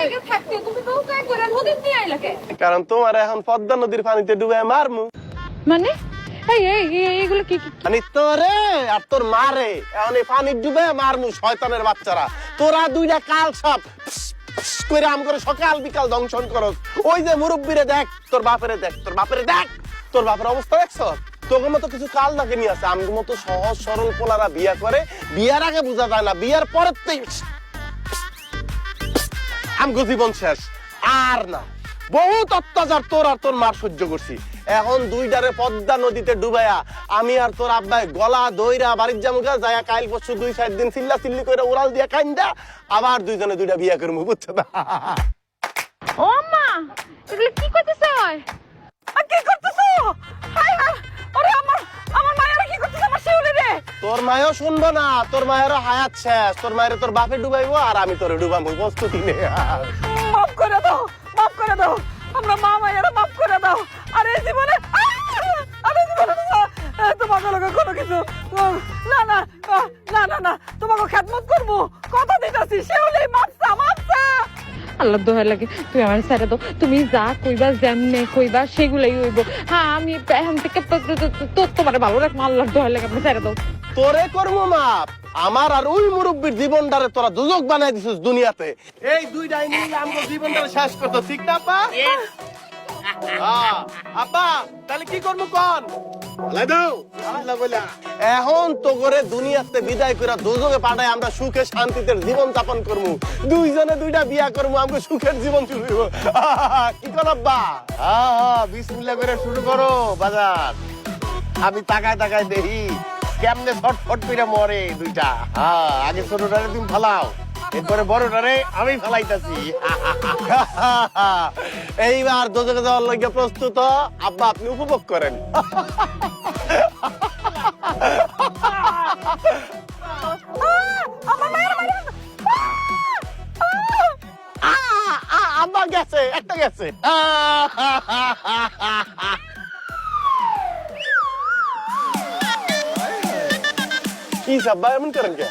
জায়গা থাকতে তুমি নৌকায় করে নদীর নিয়ে আইলা কে? কারণ তোমার এখন পদ্মা নদীর পানিতে ডুবে মারমু। মানে এইগুলো কি মানে তোরে আর তোর মারে এখন এই পানি ডুবে মারমু শয়তানের বাচ্চারা। তোরা দুইটা কাল সব করে আম করে সকাল বিকাল দংশন করস। ওই যে মুরব্বীরে দেখ, তোর বাপেরে দেখ, তোর বাপেরে দেখ, তোর বাপের অবস্থা দেখছ? তোকে মতো কিছু কাল নাকি নিয়ে আসে। আমার মতো সহজ সরল পোলারা বিয়া করে, বিয়ার আগে বোঝা যায় না, বিয়ার পরের আমগো জীবন শেষ। আর না, বহুত অত্যাচার তোর আর তোর মার সহ্য করছি। এখন দুইটারে পদ্মা নদীতে ডুবাইয়া আমি আর তোর আব্বাই গলা দইরা বাড়ির জামুগা যায়া কাইল পরশু 2-4 দিন চিল্লা চিল্লি করে উড়াল দিয়া কাইন্দা আবার দুইজনে দুইটা বিয়া করবো, বুঝছো না? ও মা, এগুলো কি করতেছ? কি করতেছ? আরে আমার মায়েরা কি করতেছ? আমার শিউলি রে। তোর মায়ও শুনবো না, তোর মায়েরও হায়াত শেষ। তোর মায়ের তোর বাপে ডুবাইবো আর আমি তোরে ডুবাবো, প্রস্তুতি নে। মাফ করে দাও, মাফ করে দাও, আমরা মা মায়েরা মাফ করে দাও। আরে জীবনে তোমাকে লোক কোনো কিছু না না না না না তোমাকে খেদমত করবো, কথা দিতেছি। শিউলি মাপসা মাপসা। আল্লাহ দোহাই লাগে, তুই আমার ছেড়ে দাও। তুমি যা কইবা যেমনে কইবা সেগুলাই হইব। হ্যাঁ, আমি এখন থেকে তোমার ভালো রাখবো। আল্লাহ দোহাই লাগে, আপনি ছেড়ে দাও। তোরে করবো মাপ। আমার আর ওই মুরব্বীর জীবনটারে তোরা দুজক বানাই দিছিস দুনিয়াতে। এই দুইটাই মিলে আমার জীবনটারে শেষ করতো, ঠিক না আব্বা? আব্বা তাহলে কি করবো কোন? এখন তো করে দুনিয়াতে বিদায় করে দুজকে পাঠায় আমরা সুখে শান্তিতে জীবন যাপন করবো। দুইজনে দুইটা বিয়া করবো, আমাকে সুখের জীবন শুরু হইব। কি কর আব্বা? বিসমিল্লাহ করে শুরু করো বাজার। আমি তাকায় তাকায় দেখি কেমনে ছটফট করে মরে দুইটা। আগে ছোটটারে তুমি ফালাও, এরপরে বড়টারে আমি ফালাইতাছি। এইবার দুজকে যাওয়ার লইগে প্রস্তুত। আব্বা আপনি উপভোগ করেন। আব্বা গেছে, একটা গেছে। কি সাব্বা এমন করেন কে?